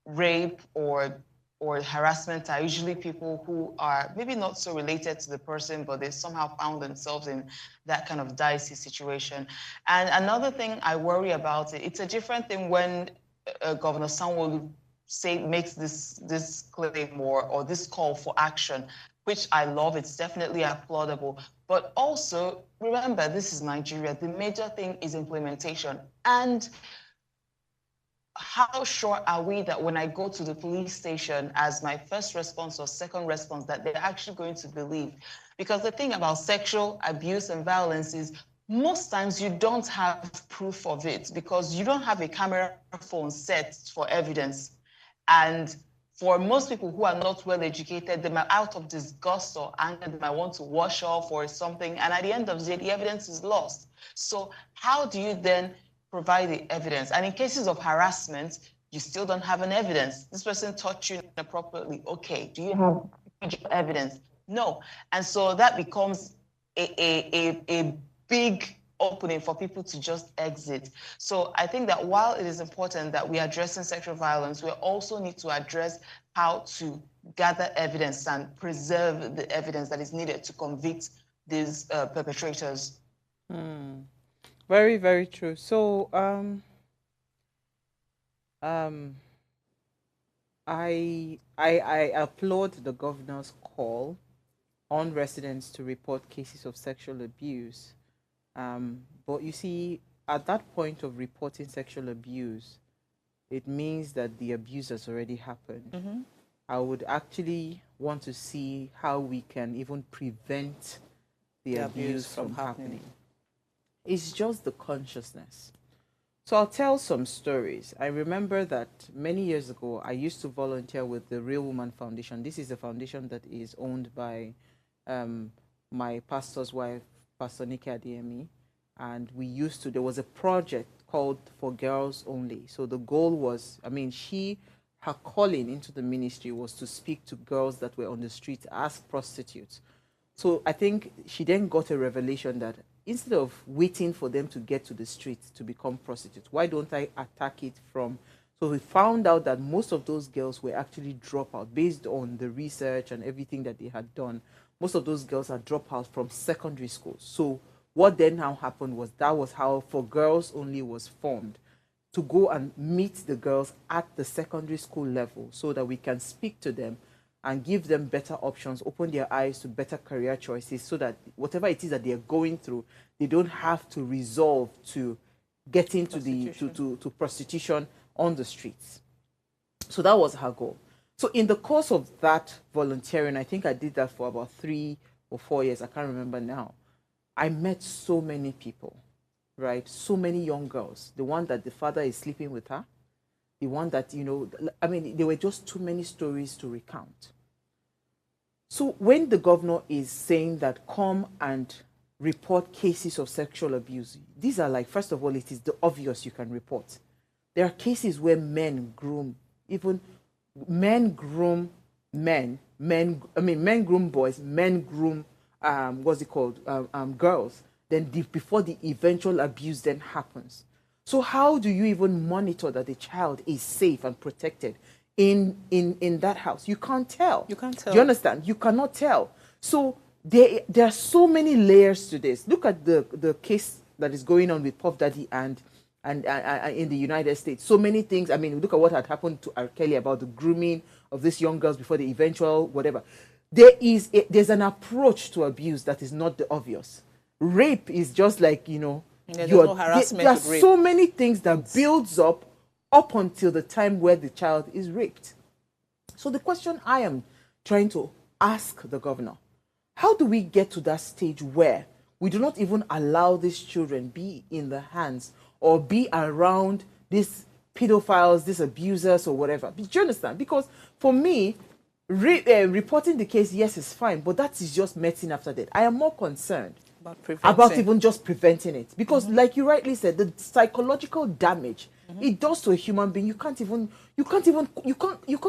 rape or harassment are usually people who are maybe not so related to the person, but they somehow found themselves in that kind of dicey situation. And another thing I worry about it's a different thing when Governor Sanwo-Olu makes this claim or this call for action, which I love. It's definitely applaudable. But also remember, this is Nigeria. The major thing is implementation. And how sure are we that when I go to the police station as my first response or second response, that they're actually going to believe? Because the thing about sexual abuse and violence is most times you don't have proof of it because you don't have a camera phone set for evidence. And for most people who are not well educated, they might, out of disgust or anger, they might want to wash off or something. And at the end of the day, the evidence is lost. So how do you then provide the evidence? And in cases of harassment, you still don't have an evidence. This person touched you inappropriately. Okay, do you have evidence? No. And so that becomes a big opening for people to just exit. So I think that while it is important that we are addressing sexual violence, we also need to address how to gather evidence and preserve the evidence that is needed to convict these perpetrators. Very, very true. So, um, I applaud the governor's call on residents to report cases of sexual abuse. But you see, at that point of reporting sexual abuse, it means that the abuse has already happened. I would actually want to see how we can even prevent the abuse from happening. It's just the consciousness. So I'll tell some stories. I remember that many years ago, I used to volunteer with the Real Woman Foundation. This is a foundation that is owned by my pastor's wife, Pastor Nikki Adiemi. And there was a project called For Girls Only. So the goal was, her calling into the ministry was to speak to girls that were on the street as prostitutes. So I think she then got a revelation that instead of waiting for them to get to the streets to become prostitutes, why don't I attack it from? So we found out that most of those girls were actually dropouts based on the research and everything that they had done. Most of those girls are dropouts from secondary schools. So what then now happened was that was how For Girls Only was formed, to go and meet the girls at the secondary school level so that we can speak to them and give them better options, open their eyes to better career choices so that whatever it is that they're going through, they don't have to resolve to get into to prostitution on the streets. So that was her goal. So in the course of that volunteering, I think I did that for about 3 or 4 years, I can't remember now. I met so many people, right? So many young girls. The one that the father is sleeping with her, the one that, there were just too many stories to recount. So when the governor is saying that come and report cases of sexual abuse, these are like, first of all, it is the obvious you can report. There are cases where men groom, even men groom men groom boys, men groom, girls, then before the eventual abuse then happens. So how do you even monitor that the child is safe and protected in that house? You can't tell. You can't tell. Do you understand? You cannot tell. So there are so many layers to this. Look at the case that is going on with Puff Daddy and in the United States. So many things. Look at what had happened to R. Kelly about the grooming of these young girls before the eventual whatever. There's an approach to abuse that is not the obvious. Rape is just like, there's no harassment. There are so many things that builds up until the time where the child is raped. So the question I am trying to ask the governor, how do we get to that stage where we do not even allow these children be in the hands or be around these pedophiles, these abusers or whatever? Do you understand? Because for me, reporting the case, yes, is fine, but that is just medicine after that. I am more concerned about even just preventing it, because like you rightly said, the psychological damage it does to a human being, you can't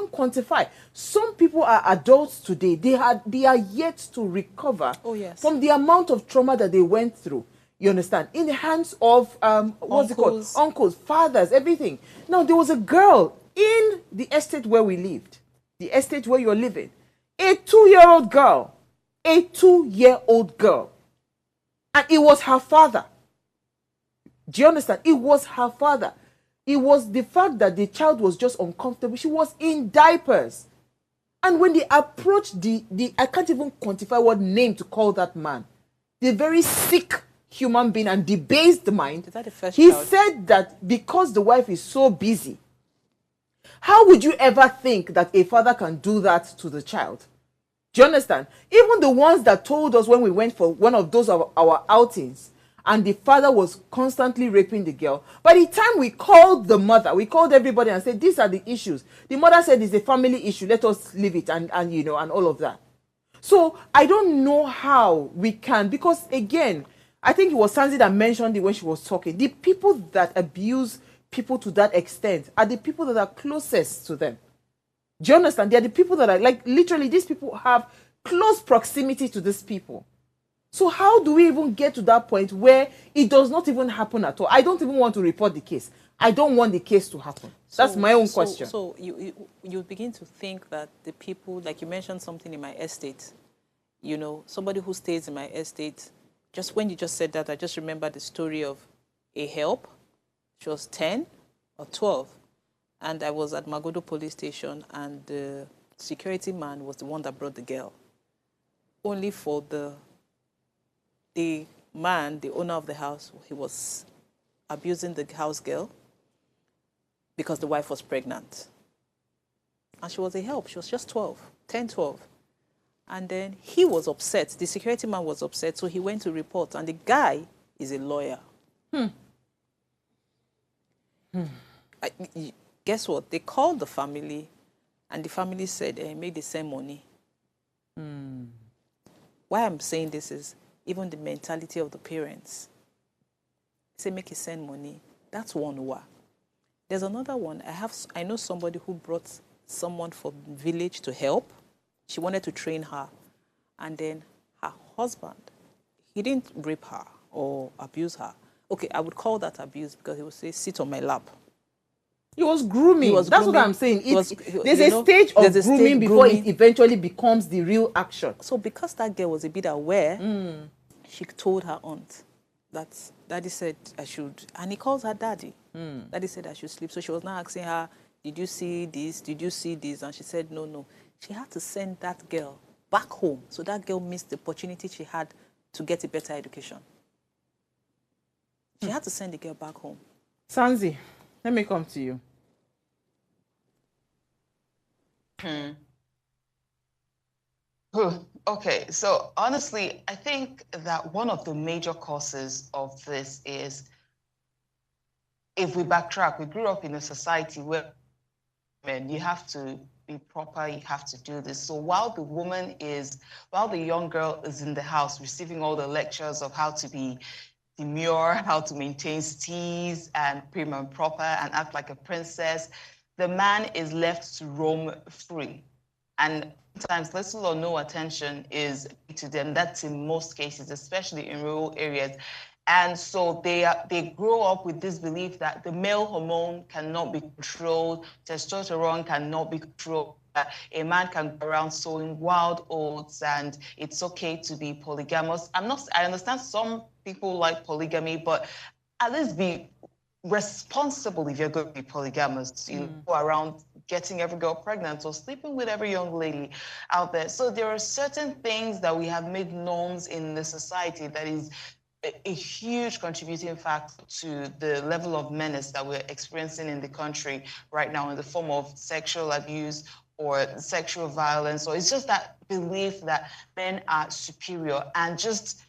quantify. Some people are adults today, they are yet to recover from the amount of trauma that they went through, you understand, in the hands of uncles, fathers, everything. Now there was a girl in the estate where we lived, the estate where you're living, a 2-year-old girl, and it was her father. Do you understand? It was her father. It was the fact that the child was just uncomfortable. She was in diapers. And when they approached the I can't even quantify what name to call that man, the very sick human being and debased mind, he said that because the wife is so busy, how would you ever think that a father can do that to the child? Do you understand? Even the ones that told us when we went for one of those of our outings, and the father was constantly raping the girl. By the time we called the mother, we called everybody and said, these are the issues. The mother said it's a family issue. Let us leave it and all of that. So I don't know how we can, because again, I think it was Sanzi that mentioned it when she was talking. The people that abuse people to that extent are the people that are closest to them. Do you understand? They are the people that are like, literally, these people have close proximity to these people. So how do we even get to that point where it does not even happen at all? I don't even want to report the case. I don't want the case to happen. That's my own question. So you begin to think that the people, like you mentioned something in my estate, you know, somebody who stays in my estate, just when you just said that, I just remember the story of a help. She was 10 or 12. And I was at Magodo police station, and the security man was the one that brought the girl. Only for the man, the owner of the house, he was abusing the house girl because the wife was pregnant. And she was a help. She was just 10, 12. And then he was upset. The security man was upset, so he went to report. And the guy is a lawyer. Guess what? They called the family, and the family said, make the same money. Why I'm saying this is, even the mentality of the parents. Say, make it send money. That's one wa. There's another one. I know somebody who brought someone from village to help. She wanted to train her. And then her husband, he didn't rape her or abuse her. Okay, I would call that abuse because he would say, sit on my lap. He was grooming. That's grooming. What I'm saying. There's a stage of grooming before it eventually becomes the real action. So because that girl was a bit aware, she told her aunt that daddy said I should, and he calls her daddy. Daddy said I should sleep. So she was now asking her, did you see this? Did you see this? And she said, no. She had to send that girl back home. So that girl missed the opportunity she had to get a better education. She had to send the girl back home. Sanzi, let me come to you. Okay, so honestly, I think that one of the major causes of this is, if we backtrack, we grew up in a society where you have to be proper, you have to do this. So while the young girl is in the house receiving all the lectures of how to be demure, how to maintain steeze and prim and proper and act like a princess, the man is left to roam free. And sometimes little or no attention is to them. That's in most cases, especially in rural areas. And so they grow up with this belief that the male hormone cannot be controlled, testosterone cannot be controlled. A man can go around sowing wild oats, and it's okay to be polygamous. I understand some people like polygamy, but at least be responsible if you're going to be polygamous. You go around getting every girl pregnant or sleeping with every young lady out there. So there are certain things that we have made norms in the society that is a huge contributing factor to the level of menace that we're experiencing in the country right now in the form of sexual abuse or sexual violence, or it's just that belief that men are superior and just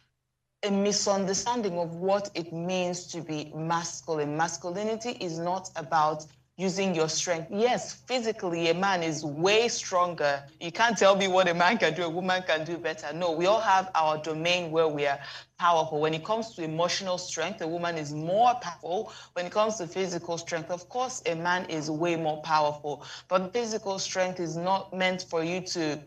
a misunderstanding of what it means to be masculine. Masculinity is not about using your strength. Yes, physically, a man is way stronger. You can't tell me what a man can do, a woman can do better. No, we all have our domain where we are powerful. When it comes to emotional strength, a woman is more powerful. When it comes to physical strength, of course, a man is way more powerful. But physical strength is not meant for you to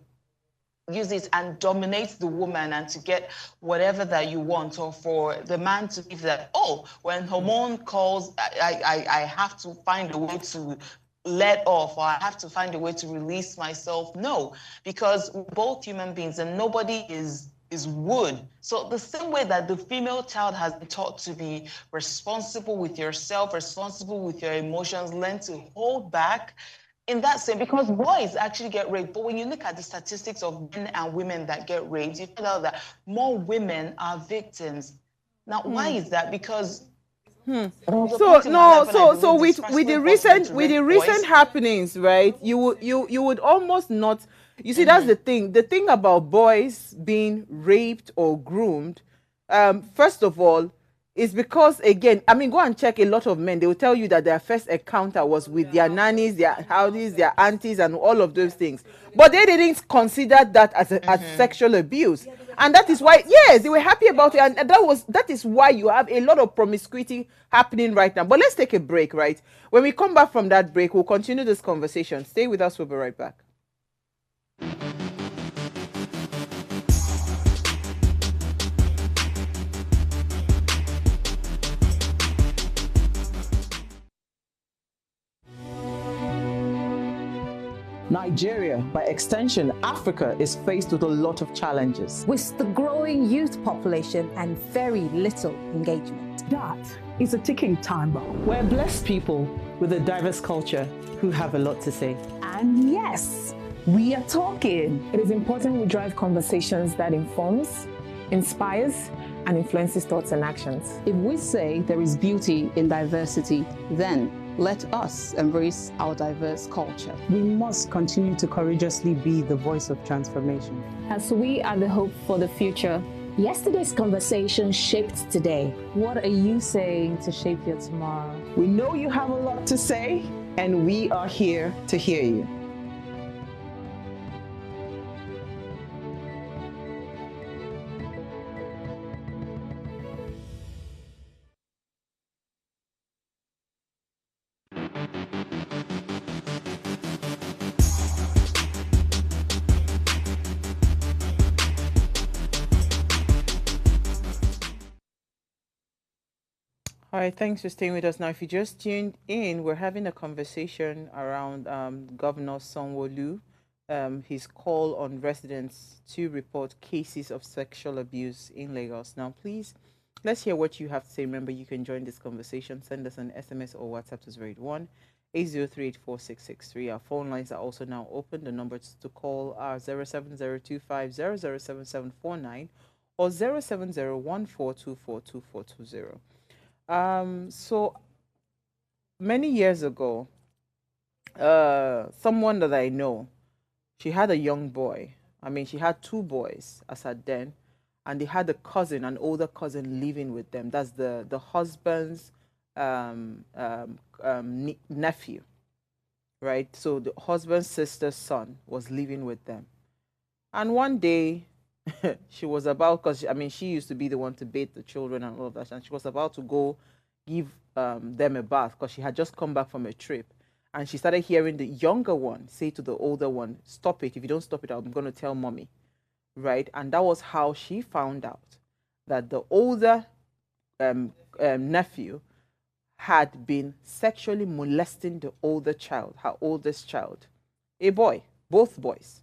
use it and dominate the woman and to get whatever that you want, or for the man to believe that, oh, when hormone calls, I have to find a way to let off, or I have to find a way to release myself. No, because we're both human beings and nobody is wood. So the same way that the female child has been taught to be responsible with yourself, responsible with your emotions, learn to hold back, in that same, because boys actually get raped, but when you look at the statistics of men and women that get raped, you find out that more women are victims. Now, why is that? Because so no, so with the recent happenings, right? You would almost not. You see, that's the thing. The thing about boys being raped or groomed, first of all, is because, again, I mean, go and check a lot of men. They will tell you that their first encounter was with their nannies, their howdies, their aunties, and all of those things. But they didn't consider that as sexual abuse. And that is why, yes, they were happy about it. And that is why you have a lot of promiscuity happening right now. But let's take a break, right? When we come back from that break, we'll continue this conversation. Stay with us. We'll be right back. Nigeria, by extension, Africa, is faced with a lot of challenges. With the growing youth population and very little engagement. That is a ticking time bomb. We're blessed people with a diverse culture who have a lot to say. And yes, we are talking. It is important we drive conversations that informs, inspires, and influences thoughts and actions. If we say there is beauty in diversity, then let us embrace our diverse culture. We must continue to courageously be the voice of transformation. As we are the hope for the future. Yesterday's conversation shaped today. What are you saying to shape your tomorrow? We know you have a lot to say, and we are here to hear you. All right, thanks for staying with us. Now, if you just tuned in, we're having a conversation around Governor Sanwo-Olu, his call on residents to report cases of sexual abuse in Lagos. Now, please, let's hear what you have to say. Remember, you can join this conversation. Send us an SMS or WhatsApp to 081-803-8663. Our phone lines are also now open. The numbers to call are 07025007749 or 07014242420. So many years ago, someone that I know, she had a young boy. I mean, she had two boys as at then, and they had a cousin, an older cousin, living with them. That's the husband's nephew, right? So the husband's sister's son was living with them. And one day, she was about, because I mean, she used to be the one to bathe the children and all of that, and she was about to go give them a bath because she had just come back from a trip, and she started hearing the younger one say to the older one, "Stop it! If you don't stop it, I'm going to tell mommy," right? And that was how she found out that the older nephew had been sexually molesting the older child, her oldest child, a boy, both boys,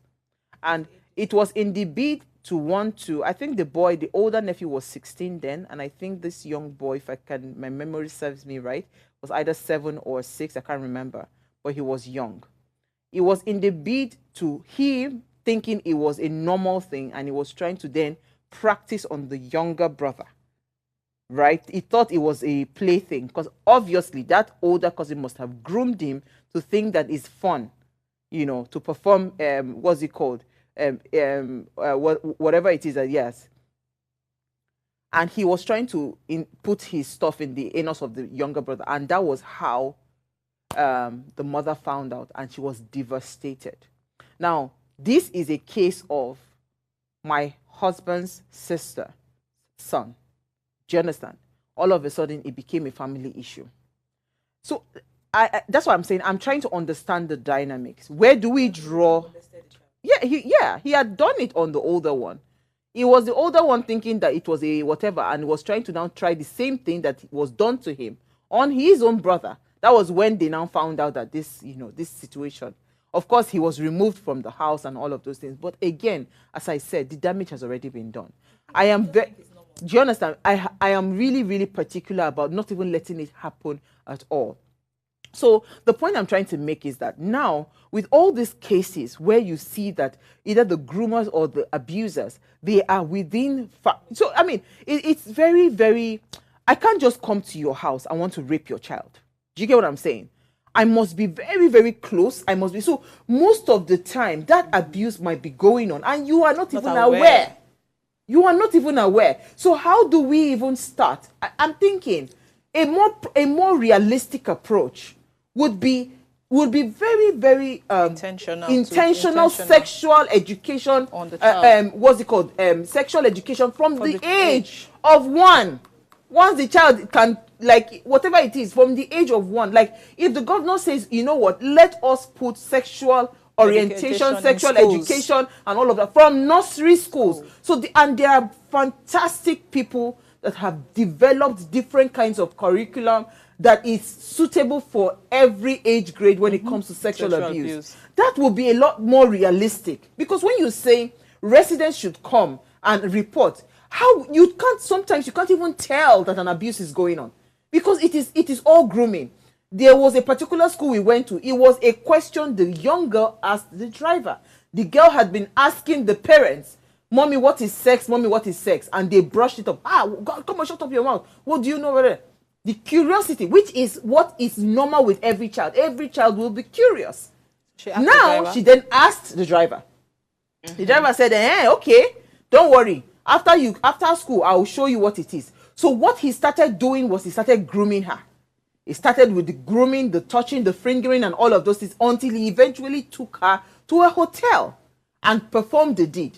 and it was in the bid to want to, I think the older nephew was 16 then, and I think this young boy, if my memory serves me right, was either 7 or 6, I can't remember, but he was young. It was in the bid to him thinking it was a normal thing, and he was trying to then practice on the younger brother, right? He thought it was a plaything, because obviously that older cousin must have groomed him to think that it's fun, you know, to perform, what's it called? Whatever it is, yes. And he was trying to put his stuff in the anus of the younger brother, and that was how the mother found out, and she was devastated. Now, this is a case of my husband's sister, son. Do you understand? All of a sudden, it became a family issue. So that's what I'm saying. I'm trying to understand the dynamics. Where do we draw? Yeah, he had done it on the older one. It was the older one thinking that it was a whatever, and was trying to now try the same thing that was done to him on his own brother. That was when they now found out that this, this situation. Of course, he was removed from the house and all of those things. But again, as I said, the damage has already been done. I am very, do you understand? I am really, really particular about not even letting it happen at all. So the point I'm trying to make is that now, with all these cases where you see that either the groomers or the abusers, they are within... So, I mean, it's very, very... I can't just come to your house and want to rape your child. Do you get what I'm saying? I must be very, very close. I must be... So most of the time, that abuse might be going on and you are not even aware. You are not even aware. So how do we even start? I'm thinking a more realistic approach would be very, very intentional sexual education on the child. What's it called? Sexual education from the age of 1. Once the child can, like, whatever it is, from the age of 1. Like, if the governor says, you know what, let us put sexual orientation, sexual education, and all of that from nursery schools. So, and there are fantastic people that have developed different kinds of curriculum that is suitable for every age grade when it comes to sexual abuse. That will be a lot more realistic. Because when you say residents should come and report, sometimes you can't even tell that an abuse is going on. Because it is all grooming. There was a particular school we went to. It was a question the young girl asked the driver. The girl had been asking the parents, "Mommy, what is sex? Mommy, what is sex?" And they brushed it up. God, come on, shut up your mouth. What do you know about it? The curiosity, which is what is normal with every child. Every child will be curious. She then asked the driver. The driver said, okay, don't worry. After school, I will show you what it is. So what he started doing was he started grooming her. He started with the grooming, the touching, the fingering, and all of those things until he eventually took her to a hotel and performed the deed.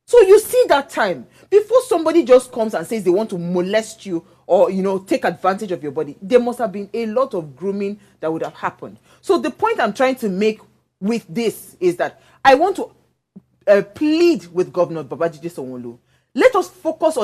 So you see that time, before somebody just comes and says they want to molest you or, take advantage of your body, there must have been a lot of grooming that would have happened. So the point I'm trying to make with this is that I want to plead with Governor Babajide Sanwo-Olu. Let us focus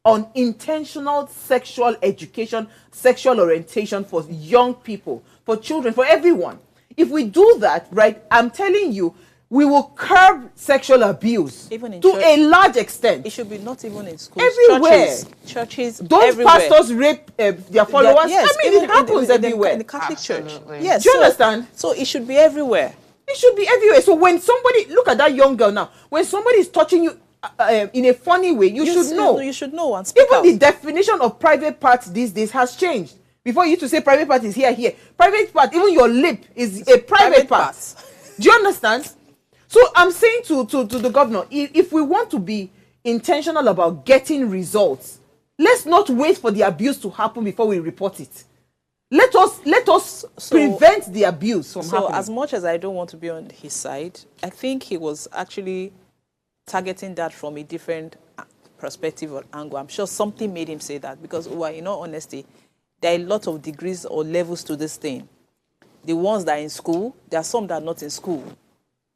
on intentional sexual education, sexual orientation for young people, for children, for everyone. If we do that, right, I'm telling you, we will curb sexual abuse even to a large extent. It should be not even in schools. Everywhere. Churches Don't everywhere. Pastors rape their followers? Yes, I mean, it happens everywhere. In the Catholic Church. Yes. Do you understand? So it should be everywhere. It should be everywhere. So when somebody, look at that young girl now, when somebody is touching you in a funny way, you should know. You should know and speak Even out. the definition of private parts these days has changed. Before you used to say private part is here. Private part, even your lip is a private part. Do you understand? So I'm saying to the governor, if we want to be intentional about getting results, let's not wait for the abuse to happen before we report it. Let us prevent the abuse from happening. So as much as I don't want to be on his side, I think he was actually targeting that from a different perspective or angle. I'm sure something made him say that because, in all honesty, there are a lot of degrees or levels to this thing. The ones that are in school, there are some that are not in school.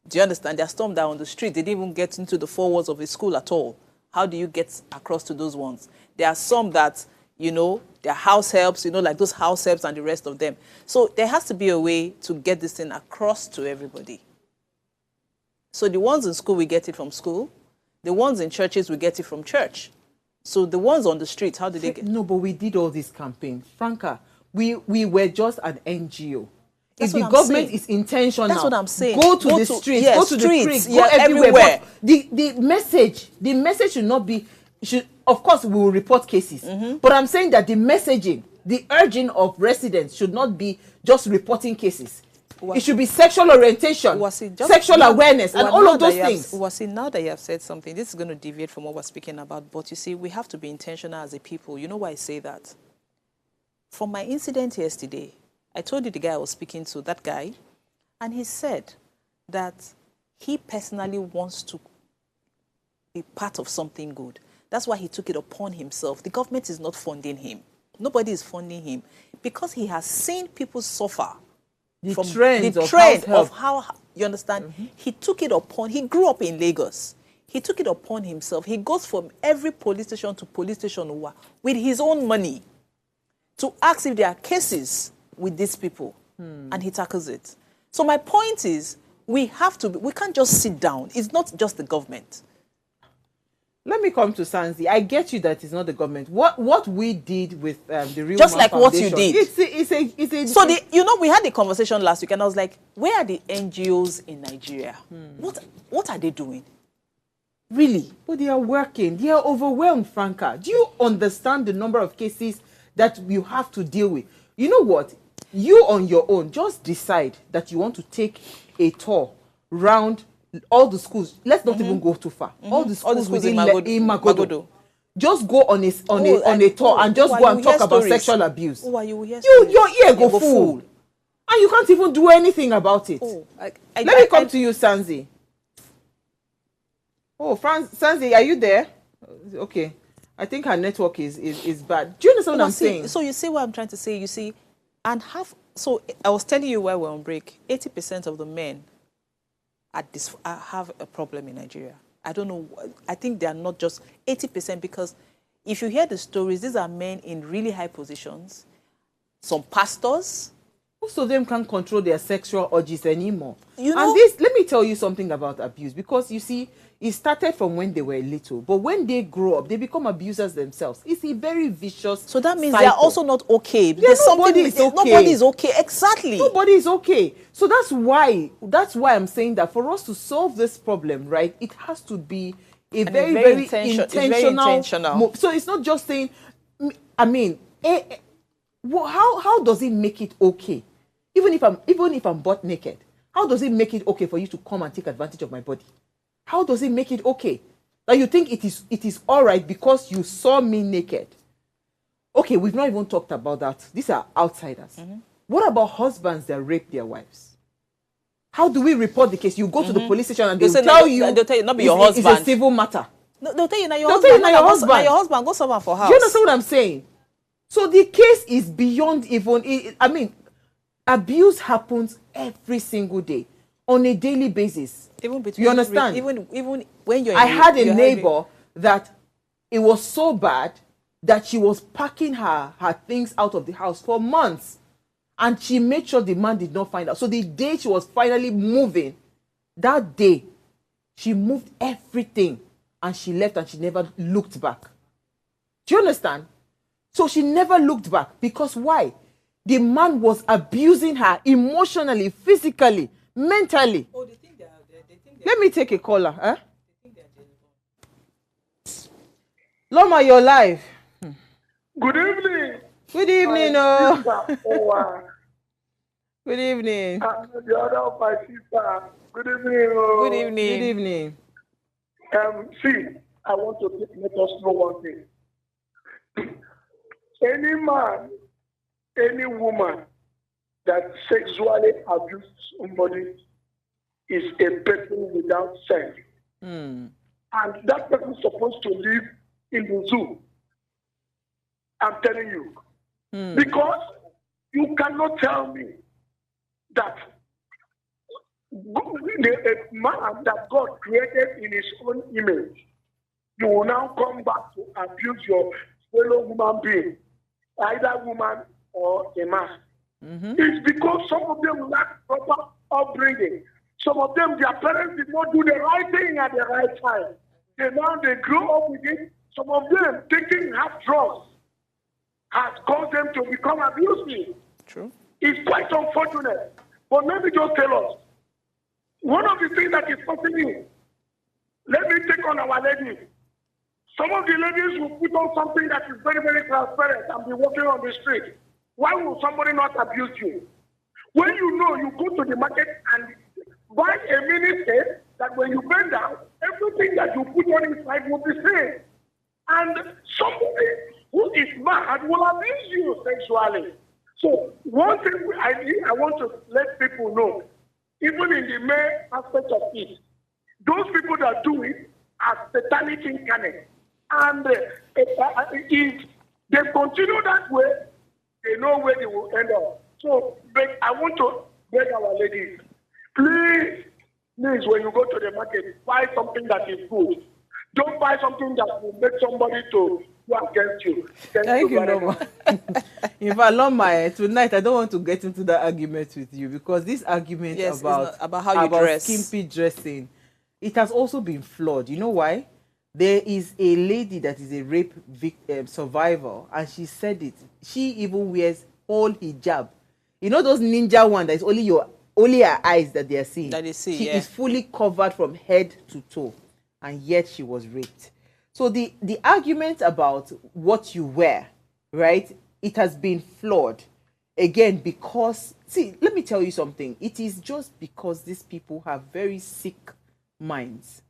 Do you understand? There are some that are on the street. They didn't even get into the 4 walls of a school at all. How do you get across to those ones? There are some that, they're house helps, like those house helps and the rest of them. So there has to be a way to get this thing across to everybody. So the ones in school, we get it from school. The ones in churches, we get it from church. So the ones on the street, how did they get it? No, but we did all these campaigns. Franca, we were just an NGO. If the government is intentional, that's what I'm saying. Go to the streets, go to the creeks, go everywhere. The message should not be, of course, we will report cases. But I'm saying that the messaging, the urging of residents should not be just reporting cases. It should be sexual orientation, sexual awareness, and all of those things. Now that you have said something, this is going to deviate from what we're speaking about. But you see, we have to be intentional as a people. You know why I say that? From my incident yesterday, I told you the guy I was speaking to, that guy, and he said that he personally wants to be part of something good. That's why he took it upon himself. The government is not funding him. Nobody is funding him because he has seen people suffer. The from trend of how, you understand? He took it upon, he grew up in Lagos. He took it upon himself. He goes from every police station to police station with his own money to ask if there are cases with these people, and he tackles it. So my point is, we can't just sit down. It's not just the government. Let me come to Sanzi. I get you that it's not the government. What we did with the Real Just Man like what you Foundation, did. It's a So we had a conversation last week, and I was like, where are the NGOs in Nigeria? What are they doing? Really? But they are working. They are overwhelmed, Franca. Do you understand the number of cases that you have to deal with? You know what? You on your own, just decide that you want to take a tour round all the schools. Let's not even go too far. All the schools in Magodo. Just go on a tour and just go and talk about sexual abuse. Your ear go full. And you can't even do anything about it. Let me come to you, Sanzi. Oh, Sanzi, are you there? Okay. I think her network is bad. Do you understand what I'm saying? So you see what I'm trying to say? You see, so I was telling you while we're on break, 80% of the men have a problem in Nigeria. I don't know. I think they are not just 80%, because if you hear the stories, these are men in really high positions, some pastors. Most of them can't control their sexual urges anymore. You know, and this, let me tell you something about abuse, because you see, it started from when they were little, but when they grow up, they become abusers themselves. It's a very vicious So that means cycle. they are also not okay. Nobody is okay. Nobody is okay. Exactly. Nobody is okay. So that's why I'm saying that for us to solve this problem, right, it has to be a very intentional move. So it's not just saying, I mean, how does it make it okay? Even if I'm butt naked, how does it make it okay for you to come and take advantage of my body? How does it make it okay? That you think it is all right because you saw me naked? Okay, we've not even talked about that. These are outsiders. What about husbands that rape their wives? How do we report the case? You go to the police station and they'll tell you not be your husband. It's a civil matter. No, they'll tell you now your husband. Now your husband, go somewhere for house. Do you understand what I'm saying? So the case is beyond even. I mean, abuse happens every single day, on a daily basis. Even between you understand? Even when you're. I had a neighbor that it was so bad that she was packing her things out of the house for months, and she made sure the man did not find out. So the day she was finally moving, that day, she moved everything and she left and she never looked back. Do you understand? So she never looked back because why? The man was abusing her emotionally, physically, mentally. Oh, they think Let me take a caller. Huh? Loma, you're live. Good evening. Good evening. Good evening. I'm the other of my sister. Good evening. Good evening. Good evening. See, I want to let us know one thing. Any man, any woman that sexually abuses somebody is a person without sense. And that person is supposed to live in the zoo. I'm telling you. Because you cannot tell me that a man that God created in his own image, you will now come back to abuse your fellow human being, either woman or a man. It's because some of them lack proper upbringing. Some of them, their parents did not do the right thing at the right time. They grow up with it. Some of them taking hard drugs has caused them to become abusive. True. It's quite unfortunate. But let me just tell us, one of the things that is causing you, let me take on our ladies. Some of the ladies will put on something that is very, very transparent and be walking on the street. Why will somebody not abuse you? When you know you go to the market and buy a mini set that when you bend down, everything that you put on inside will be seen. And somebody who is mad will abuse you sexually. So one thing I want to let people know, even in the male aspect of it, those people that do it are satanic incarnate. And if they continue that way, they know where they will end up. So I want to beg our ladies, please, when you go to the market, buy something that is good. Don't buy something that will make somebody to go against you. Thank you, very Loma. In fact, Loma, tonight I don't want to get into that argument with you because this argument about how you dress, skimpy dressing, it has also been flawed. You know why? There is a lady that is a rape survivor, and she said it. She even wears whole hijab. You know those ninja one that is only her eyes that they are seeing. That they see, she is fully covered from head to toe, and yet she was raped. So the argument about what you wear, right? It has been flawed. Again, because, see, let me tell you something. It is just because these people have very sick minds.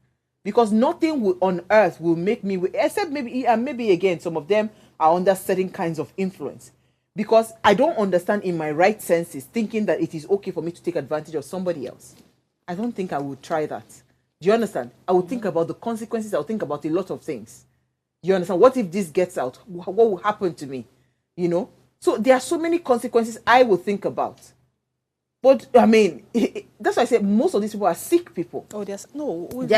Because nothing on earth will make me, except maybe, and maybe again, some of them are under certain kinds of influence. Because I don't understand in my right senses thinking that it is okay for me to take advantage of somebody else. I don't think I would try that. Do you understand? I would think about the consequences. I would think about a lot of things. Do you understand? What if this gets out? What will happen to me? You know? So there are so many consequences I would think about. But, I mean, that's why I said most of these people are sick people. Oh, they're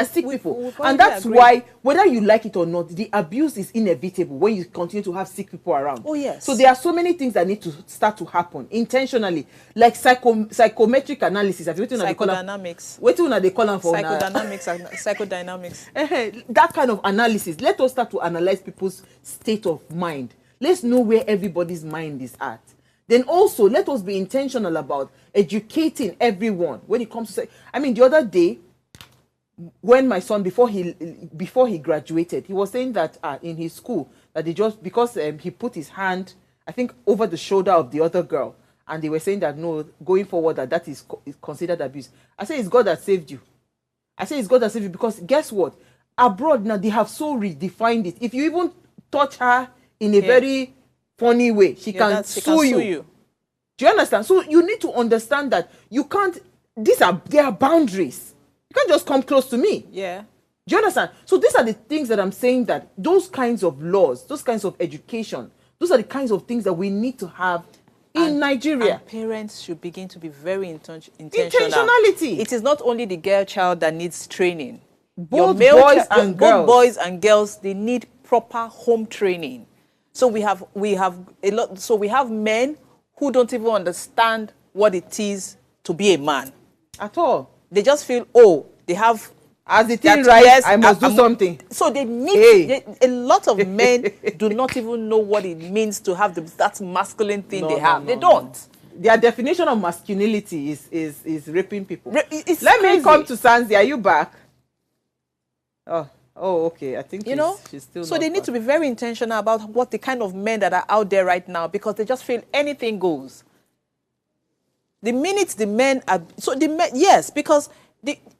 sick people. And that's why, whether you like it or not, the abuse is inevitable when you continue to have sick people around. Oh, yes. So there are so many things that need to start to happen intentionally, like psychometric analysis. Psychodynamics. What do they call them for? Psychodynamics. That kind of analysis. Let us start to analyze people's state of mind. Let's know where everybody's mind is at. Then also, let us be intentional about educating everyone when it comes to... I mean, the other day, when my son, before he graduated, he was saying that in his school, that they just... Because he put his hand, I think, over the shoulder of the other girl, and they were saying that, no, going forward, that is considered abuse. I say, it's God that saved you. I say, it's God that saved you, because guess what? Abroad now, they have so redefined it. If you even touch her in a very... funny way, she can sue you. Do you understand? So you need to understand that you can't, there are boundaries. You can't just come close to me. Yeah. Do you understand? So these are the things that I'm saying, that those kinds of laws, those kinds of education, those are the kinds of things that we need to have in Nigeria. And parents should begin to be very intentional. Intentionality. It is not only the girl child that needs training. Both boys and girls, they need proper home training. So we have a lot. So we have men who don't even understand what it is to be a man at all. They just feel, oh, they have, as the thing right, I must do something. So they need a lot of men do not even know what it means to have that masculine thing they have. They don't. Their definition of masculinity is raping people. Let crazy. Me come to Sanzi. Are you back? Oh, okay. I think she's still. So they need to be very intentional about what the kind of men that are out there right now, because they just feel anything goes. The minute the men are yes, because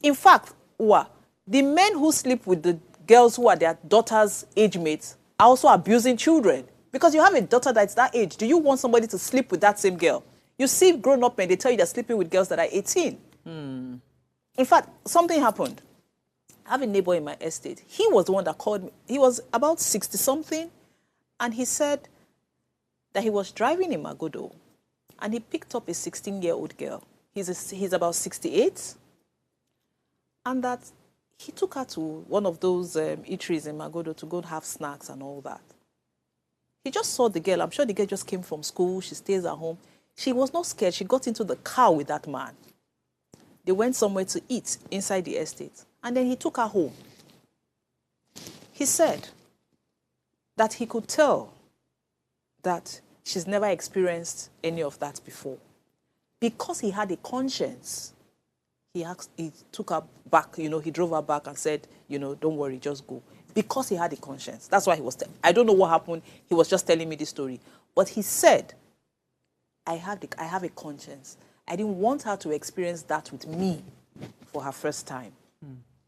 in fact, the men who sleep with the girls who are their daughters' age mates are also abusing children, because you have a daughter that's that age. Do you want somebody to sleep with that same girl? You see grown-up men, they tell you they're sleeping with girls that are 18. In fact, something happened. I have a neighbor in my estate. He was the one that called me. He was about 60-something, and he said that he was driving in Magodo, and he picked up a 16-year-old girl. He's about 68, and that he took her to one of those eateries in Magodo to go have snacks and all that. He just saw the girl. I'm sure the girl just came from school. She stays at home. She was not scared. She got into the car with that man. They went somewhere to eat inside the estate. And then he took her home. He said that he could tell that she's never experienced any of that before. Because he had a conscience, he took her back, he drove her back and said, don't worry, just go. Because he had a conscience. That's why he was I don't know what happened. He was just telling me this story. But he said, I have a conscience. I didn't want her to experience that with me for her first time.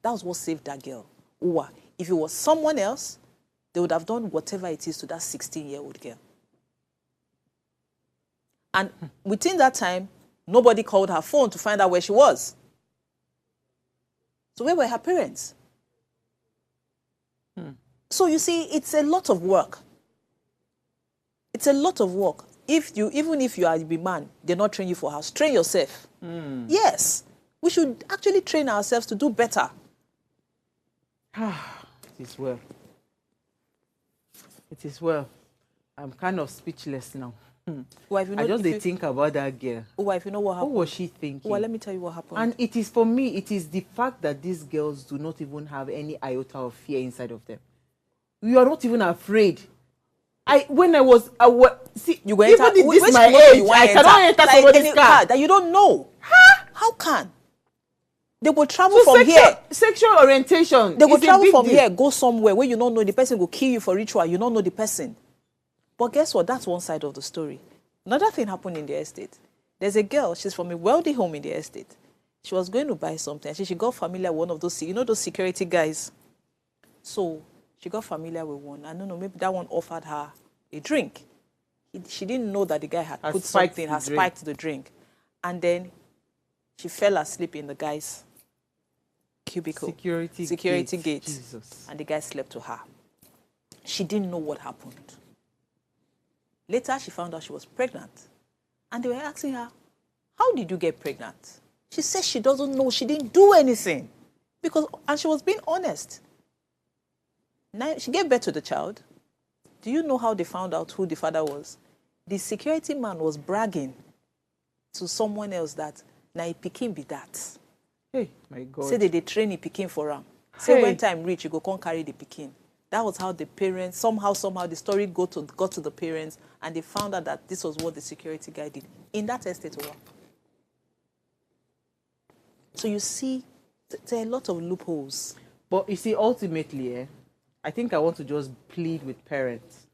That was what saved that girl. If it was someone else, they would have done whatever it is to that 16-year-old girl. And within that time, nobody called her phone to find out where she was. So where were her parents? So you see, it's a lot of work. It's a lot of work. Even if you are a man, they're not training you for house. Train yourself. Yes. We should actually train ourselves to do better. It is well. It is well. I'm kind of speechless now. Well, you know, I just did think about that girl. Well, if you know what happened. What was she thinking? Well, let me tell you what happened. And it is, for me, it is the fact that these girls do not even have any iota of fear inside of them. You are not even afraid. When I was see, you go enter, even this my age, I cannot enter somebody's car that you don't know. Huh? How can? They will travel from here. Sexual orientation. They will travel from here, go somewhere where you don't know the person, will kill you for ritual. You don't know the person. But guess what? That's one side of the story. Another thing happened in the estate. There's a girl, she's from a wealthy home in the estate. She was going to buy something. She got familiar with one of those, you know, those security guys. So she got familiar with one. I don't know, maybe that one offered her a drink. She didn't know that the guy had put something, had spiked the drink. And then she fell asleep in the guy's cubicle. Security gate. Jesus. And the guy slept to her. She didn't know what happened. Later, she found out she was pregnant. And they were asking her, how did you get pregnant? She said she doesn't know. She didn't do anything. And she was being honest. Now, she gave birth to the child. Do you know how they found out who the father was? The security man was bragging to someone else that, now he pikin be that. Hey, my God. Say they train he pikin for him. Say when time reach, you go come carry the pikin. That was how the parents, somehow the story got to the parents, and they found out that this was what the security guy did in that estate. So you see, there are a lot of loopholes. But you see, ultimately, I think I want to just plead with parents,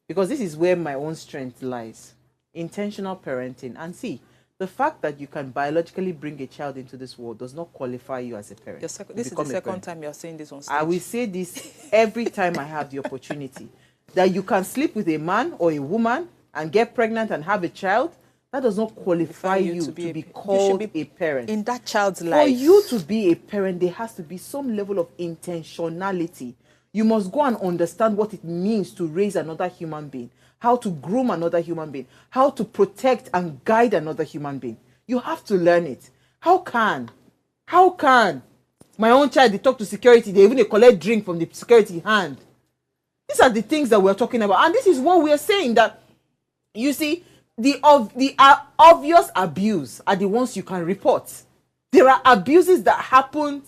because this is where my own strength lies. Intentional parenting. And see, the fact that you can biologically bring a child into this world does not qualify you as a parent. This is the second time you're saying this on stage. I will say this every time I have the opportunity. That you can sleep with a man or a woman and get pregnant and have a child, that does not qualify you to be called a parent. In that child's life. For you to be a parent, there has to be some level of intentionality. You must go and understand what it means to raise another human being, how to groom another human being, how to protect and guide another human being. You have to learn it. How can my own child, they talk to security, they even collect drink from the security hand? These are the things that we're talking about. And this is what we're saying, that, you see, the obvious abuse are the ones you can report. There are abuses that happen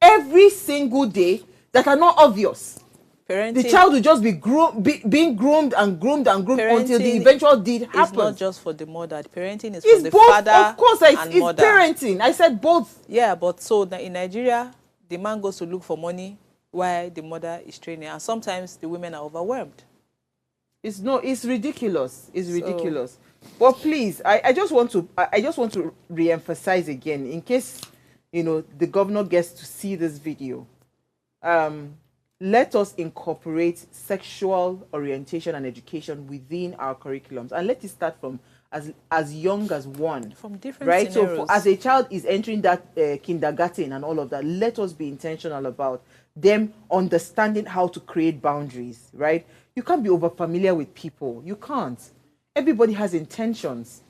every single day that are not obvious. Parenting, the child will just be being groomed until the eventual deed happens. It's not just for the mother. Parenting is for the both, father of course, and it's mother. Parenting. I said both. Yeah, but so in Nigeria, the man goes to look for money while the mother is training, and sometimes the women are overwhelmed. It's ridiculous. It's ridiculous. But please, I just want to re-emphasize again, in case the governor gets to see this video. Let us incorporate sexual orientation and education within our curriculums, and let it start from as young as one. From different scenarios. So as a child is entering that kindergarten and all of that, let us be intentional about them understanding how to create boundaries, right? You can't be over familiar with people. You can't. Everybody has intentions.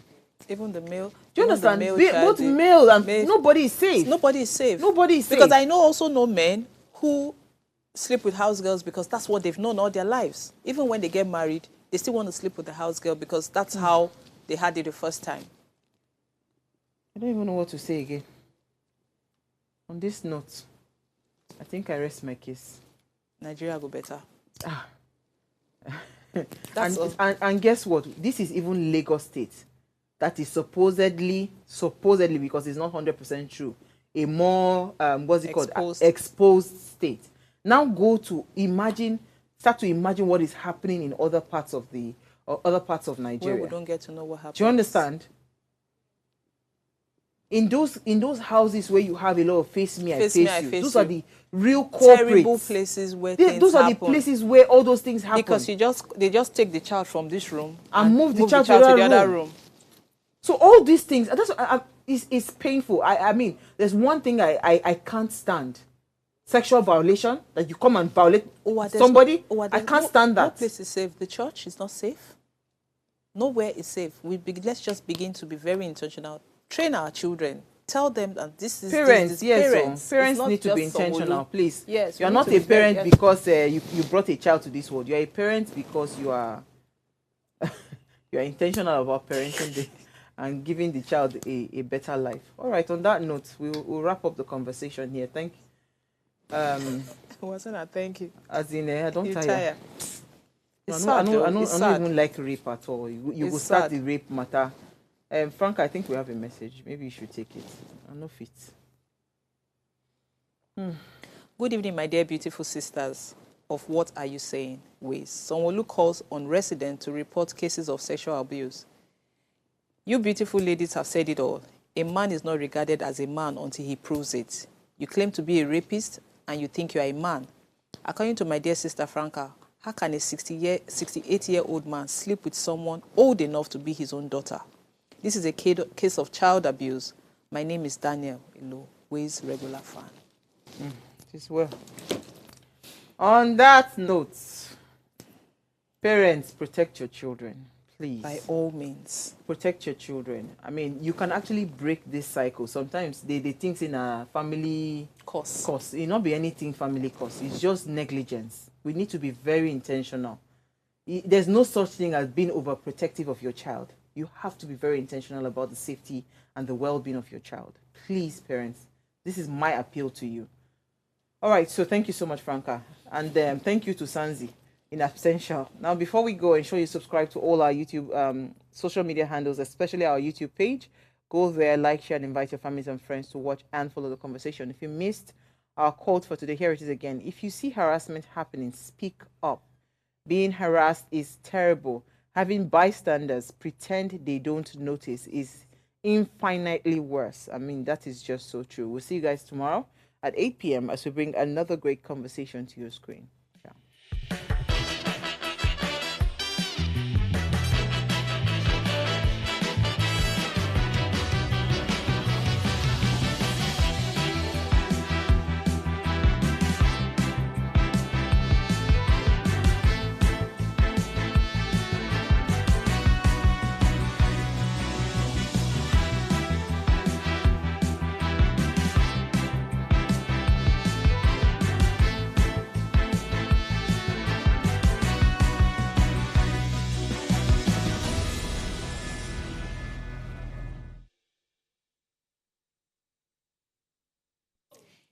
Even the male. Do you understand? Both male and nobody is safe. Nobody is safe. Nobody is safe. Because I also know men who sleep with house girls because that's what they've known all their lives. Even when they get married, they still want to sleep with the house girl because that's how they had it the first time. I don't even know what to say again. On this note, I think I rest my case. Nigeria go better. And guess what? This is even Lagos State. That is supposedly, because it's not 100% true, a more, exposed state. Now start to imagine what is happening in other parts of Nigeria. Where we don't get to know what happens. Do you understand? In those houses where you have a lot of face me, I face you, those are the real corporates. Terrible places where things those are the places where all those things happen. Because they just take the child from this room and move the child to the other room. So all these things, it's painful. I mean, there's one thing I can't stand. Sexual violation, that you come and violate somebody. I can't stand that. No place is safe. The church is not safe. Nowhere is safe. Let's just begin to be very intentional. Train our children Tell them that this is parents. this, Yes, parents. Parents It's need to be just intentional, Sanwo-Olu. please. Yes, you're we not need a to be very- parent because you brought a child to this world. You're a parent because you are you are intentional about parenting and giving the child a better life. All right. On that note, we'll wrap up the conversation here. Thank you. Wasn't I? Thank you. As in, I don't You tire. tire. It's I sad, though. don't It's sad. even like rape at all. You will start the rape matter. Frank, I think we have a message. Maybe you should take it. I'm not fit. Good evening, my dear beautiful sisters of What Are You Saying Ways. Sanwo-Olu calls on residents to report cases of sexual abuse. You beautiful ladies have said it all. A man is not regarded as a man until he proves it. You claim to be a rapist and you think you are a man. According to my dear sister Franca, how can a 68-year-old man sleep with someone old enough to be his own daughter? This is a case of child abuse. My name is Daniel Ilo, Ways regular fan. Well. On that note, parents, protect your children, please. By all means. Protect your children. I mean, you can actually break this cycle. Sometimes they think in a family cost. It not be anything family cost. It's just negligence. We need to be very intentional. There's no such thing as being overprotective of your child. You have to be very intentional about the safety and the well-being of your child. Please, parents, this is my appeal to you. All right, so thank you so much, Franca. And thank you to Sanzi in absentia. Now, before we go, ensure you subscribe to all our YouTube social media handles, especially our YouTube page. Go there, like, share, and invite your families and friends to watch and follow the conversation. If you missed our quote for today, here it is again. If you see harassment happening, speak up. Being harassed is terrible. Having bystanders pretend they don't notice is infinitely worse. I mean, that is just so true. We'll see you guys tomorrow at 8 p.m. as we bring another great conversation to your screen.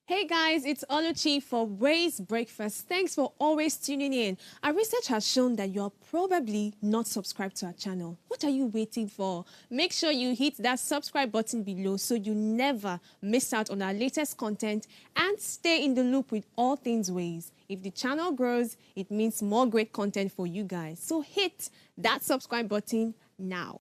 Hey guys, it's Oluchi for Ways Breakfast. Thanks for always tuning in. Our research has shown that you're probably not subscribed to our channel. What are you waiting for? Make sure you hit that subscribe button below so you never miss out on our latest content and stay in the loop with all things Ways. If the channel grows, it means more great content for you guys. So hit that subscribe button now.